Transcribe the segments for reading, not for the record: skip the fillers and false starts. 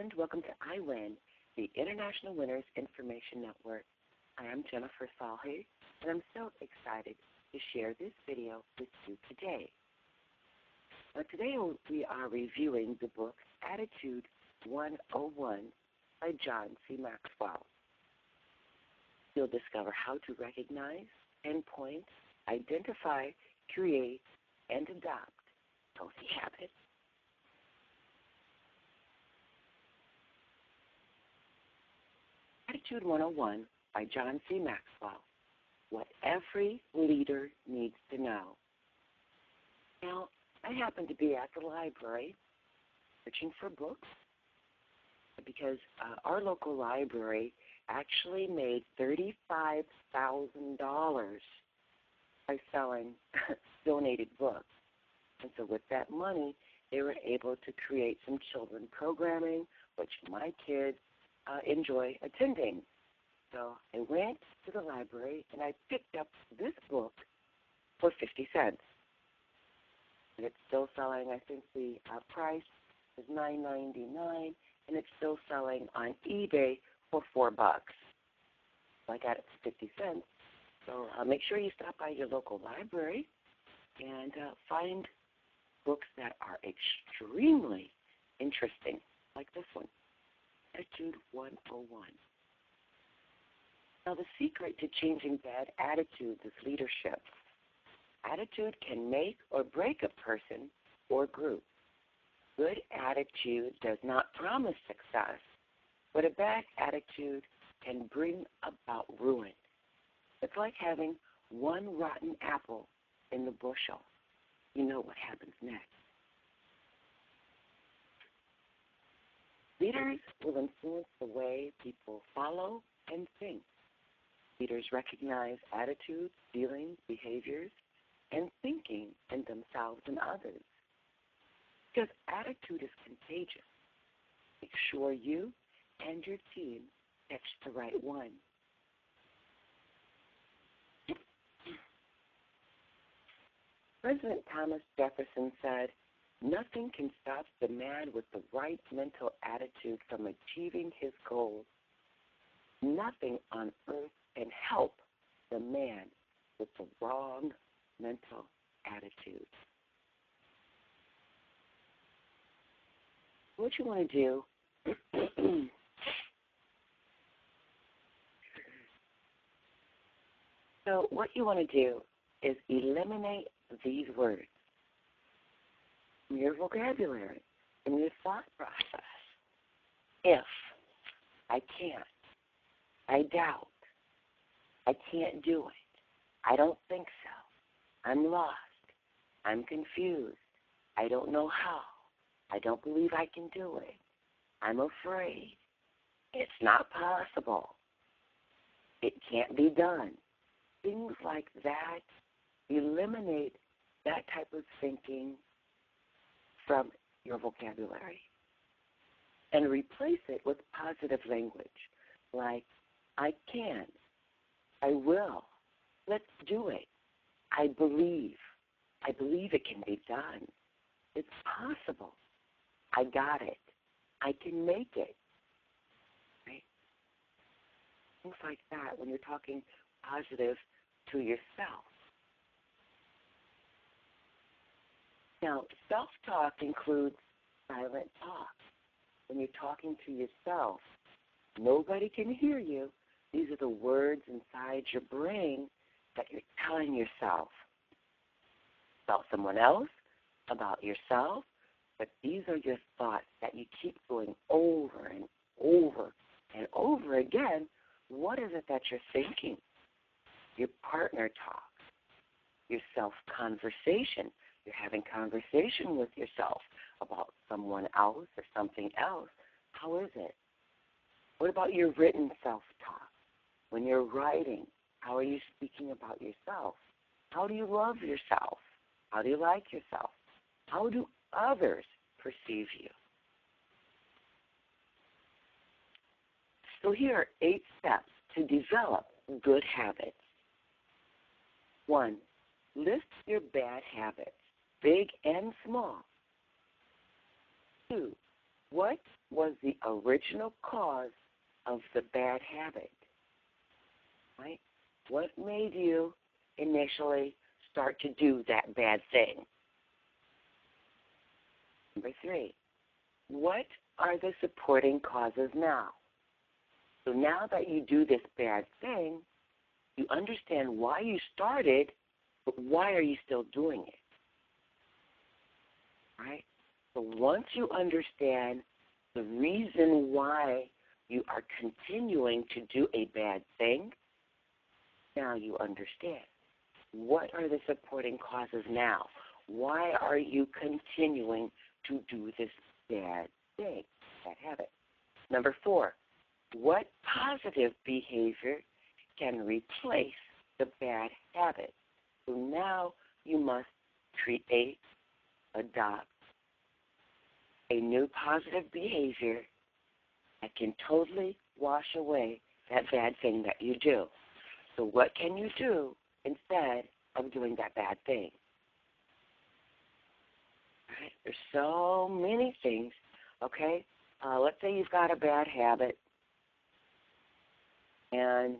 and welcome to IWIN, the International Winners Information Network. I am Jennifer Salhe, and I'm so excited to share this video with you today. Today we are reviewing the book Attitude 101 by John C. Maxwell. You'll discover how to recognize, pinpoint, identify, create, and adopt healthy habits. Attitude 101 by John C. Maxwell, what every leader needs to know. Now, I happen to be at the library searching for books because our local library actually made $35,000 by selling donated books. And so with that money, they were able to create some children programming, which my kids enjoy attending. So I went to the library and I picked up this book for 50 cents. And it's still selling. I think the price is $9.99, and it's still selling on eBay for $4. So I got it for 50 cents. So make sure you stop by your local library and find books that are extremely interesting, like this one, Attitude 101. Now, the secret to changing bad attitudes is leadership. Attitude can make or break a person or group. Good attitude does not promise success, but a bad attitude can bring about ruin. It's like having one rotten apple in the bushel. You know what happens next. Leaders will influence the way people follow and think. Leaders recognize attitudes, feelings, behaviors, and thinking in themselves and others. Because attitude is contagious. Make sure you and your team catch the right one. President Thomas Jefferson said, "Nothing can stop the man with the right mental attitude from achieving his goals. Nothing on earth can help the man with the wrong mental attitude." What you want to do so what you want to do is eliminate these words from your vocabulary, from your thought process. If, I can't, I doubt, I can't do it, I don't think so, I'm lost, I'm confused, I don't know how, I don't believe I can do it, I'm afraid, it's not possible, it can't be done. Things like that, eliminate that type of thinking from your vocabulary and replace it with positive language like, I can, I will, let's do it, I believe it can be done, it's possible, I got it, I can make it, right? Things like that when you're talking positive to yourself. Now, self-talk includes silent talk. When you're talking to yourself, nobody can hear you. These are the words inside your brain that you're telling yourself about someone else, about yourself, but these are your thoughts that you keep going over and over and over again. What is it that you're thinking? Your partner talk, your self-conversation. You're having conversation with yourself about someone else or something else. How is it? What about your written self-talk? When you're writing, how are you speaking about yourself? How do you love yourself? How do you like yourself? How do others perceive you? So here are 8 steps to develop good habits. 1, list your bad habits, big and small. 2, what was the original cause of the bad habit? Right? What made you initially start to do that bad thing? Number 3, what are the supporting causes now? So now that you do this bad thing, you understand why you started, but why are you still doing it? Right? So once you understand the reason why you are continuing to do a bad thing, now you understand. What are the supporting causes now? Why are you continuing to do this bad thing, bad habit? Number 4, what positive behavior can replace the bad habit? So now you must create, adopt a new positive behavior that can totally wash away that bad thing that you do. So what can you do instead of doing that bad thing? All right? There's so many things, okay? Let's say you've got a bad habit, and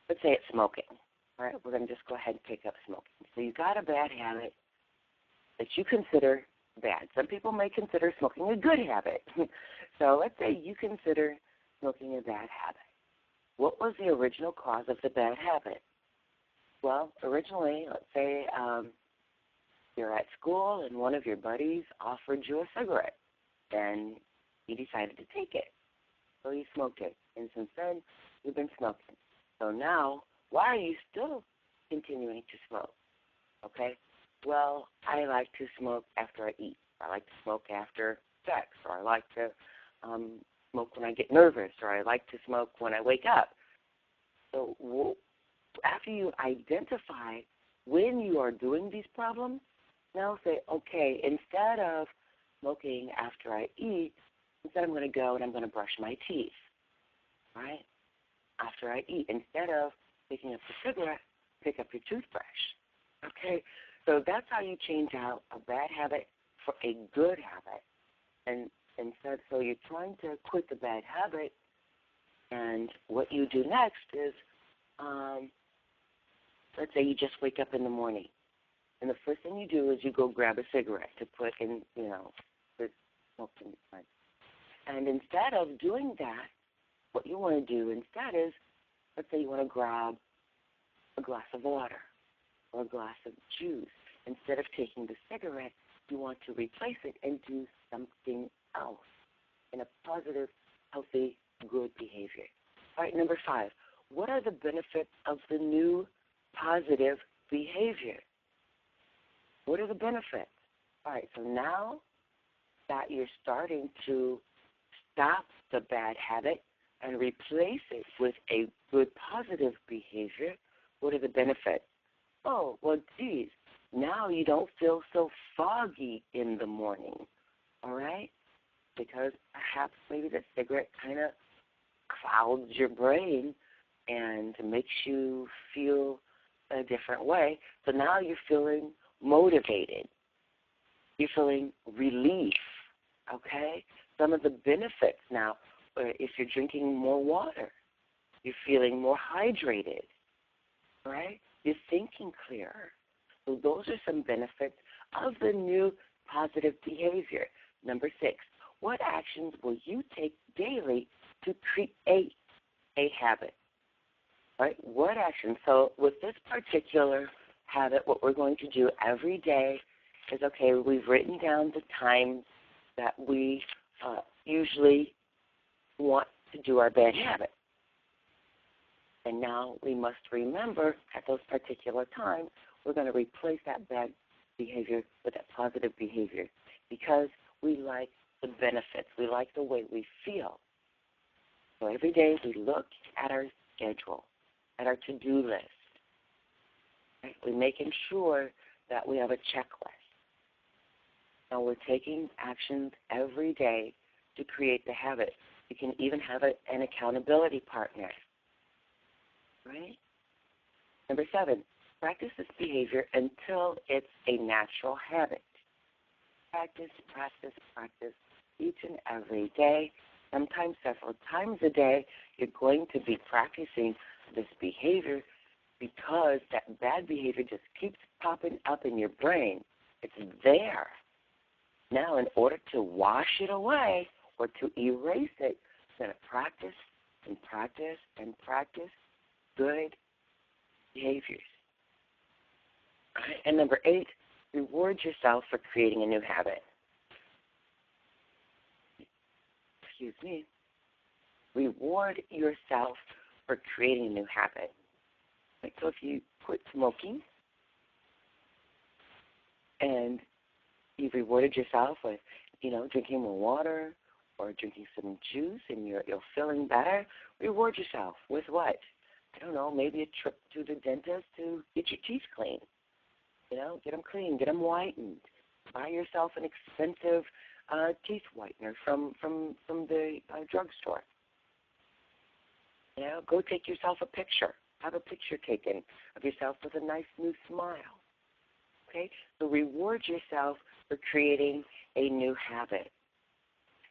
let's say it's smoking. All right, we're going to just go ahead and pick up smoking. So you've got a bad habit that you consider bad. Some people may consider smoking a good habit. So let's say you consider smoking a bad habit. What was the original cause of the bad habit? Well, originally, let's say you're at school and one of your buddies offered you a cigarette, and you decided to take it. So you smoked it, and since then, you've been smoking. So now, why are you still continuing to smoke? Okay? Well, I like to smoke after I eat. I like to smoke after sex, or I like to smoke when I get nervous, or I like to smoke when I wake up. So after you identify when you are doing these problems, now say, okay, instead of smoking after I eat, instead I'm going to go and I'm going to brush my teeth, right? After I eat, instead of picking up the cigarette, pick up your toothbrush, okay? So that's how you change out a bad habit for a good habit. And instead, so you're trying to quit the bad habit, and what you do next is, let's say you just wake up in the morning, and the first thing you do is you go grab a cigarette to put in, the smoking. And instead of doing that, what you want to do instead is, let's say you want to grab a glass of water or a glass of juice. Instead of taking the cigarette, you want to replace it and do something else in a positive, healthy, good behavior. All right, number 5, what are the benefits of the new positive behavior? What are the benefits? All right, so now that you're starting to stop the bad habit and replace it with a good positive behavior, what are the benefits? Oh, well, geez, now you don't feel so foggy in the morning, all right? Because perhaps maybe the cigarette kind of clouds your brain and makes you feel a different way. So now you're feeling motivated. You're feeling relief, okay? Some of the benefits now, if you're drinking more water, you're feeling more hydrated, right? You're thinking clearer. So those are some benefits of the new positive behavior. Number 6, what actions will you take daily to create a habit? Right? What actions? So with this particular habit, what we're going to do every day is, okay, we've written down the times that we usually want to do our bad habit. And now we must remember at those particular times, we're going to replace that bad behavior with that positive behavior because we like the benefits. We like the way we feel. So every day we look at our schedule, at our to-do list. Right? We're making sure that we have a checklist. Now we're taking actions every day to create the habit. You can even have an accountability partner. Right? Number 7, practice this behavior until it's a natural habit. practice, practice, practice each and every day, sometimes several times a day. You're going to be practicing this behavior because that bad behavior just keeps popping up in your brain. It's there. Now, in order to wash it away or to erase it, you're going to practice and practice and practice good behaviors. All right. And number 8, reward yourself for creating a new habit. Excuse me. Reward yourself for creating a new habit. Like, so if you quit smoking and you've rewarded yourself with, drinking more water or drinking some juice and you're feeling better, reward yourself with what? I don't know, maybe a trip to the dentist to get your teeth clean. Get them clean, get them whitened. Buy yourself an expensive teeth whitener from the drugstore. Go take yourself a picture. Have a picture taken of yourself with a nice new smile. Okay? So reward yourself for creating a new habit.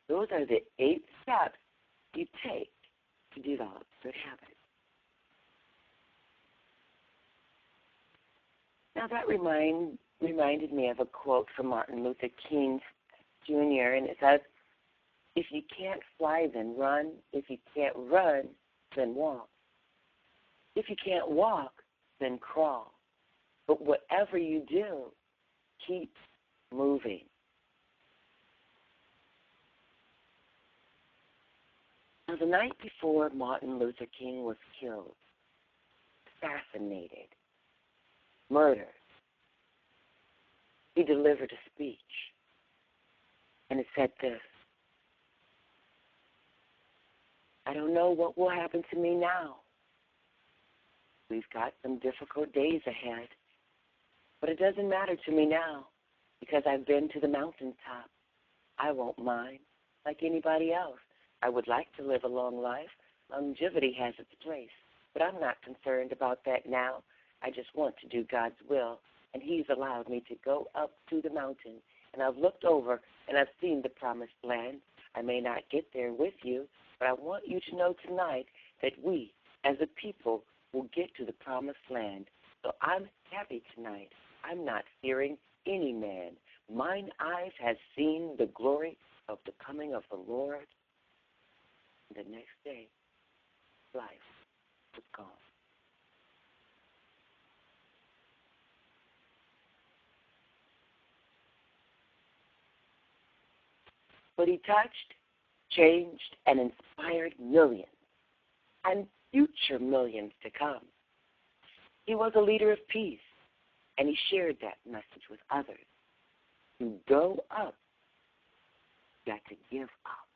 Those are the 8 steps you take to develop good habits. Now that reminded me of a quote from Martin Luther King Jr., and it says, "If you can't fly, then run. If you can't run, then walk. If you can't walk, then crawl. But whatever you do, keep moving." Now, the night before Martin Luther King was killed, assassinated, murdered, he delivered a speech, and it said this: "I don't know what will happen to me now. We've got some difficult days ahead, but it doesn't matter to me now because I've been to the mountaintop. I won't mind like anybody else. I would like to live a long life. Longevity has its place, but I'm not concerned about that now. I just want to do God's will, and He's allowed me to go up to the mountain, and I've looked over, and I've seen the promised land. I may not get there with you, but I want you to know tonight that we, as a people, will get to the promised land. So I'm happy tonight. I'm not fearing any man. Mine eyes have seen the glory of the coming of the Lord." The next day, life was gone. But he touched, changed, and inspired millions, and future millions to come. He was a leader of peace, and he shared that message with others. To go up, you got to give up.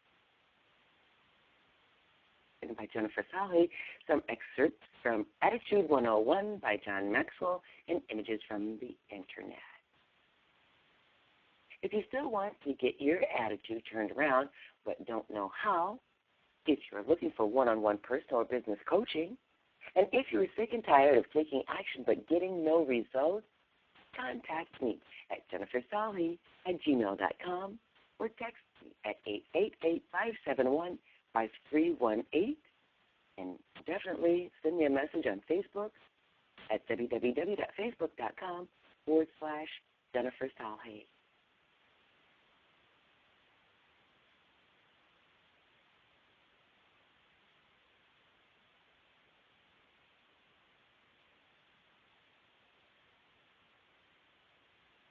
Written by Jennifer Salhi, some excerpts from Attitude 101 by John Maxwell, and images from the internet. If you still want to get your attitude turned around but don't know how, if you're looking for one-on-one personal or business coaching, and if you're sick and tired of taking action but getting no results, contact me at jennifersalhi@gmail.com or text me at 888-571-5318, and definitely send me a message on Facebook at www.facebook.com/Jennifer Salhi.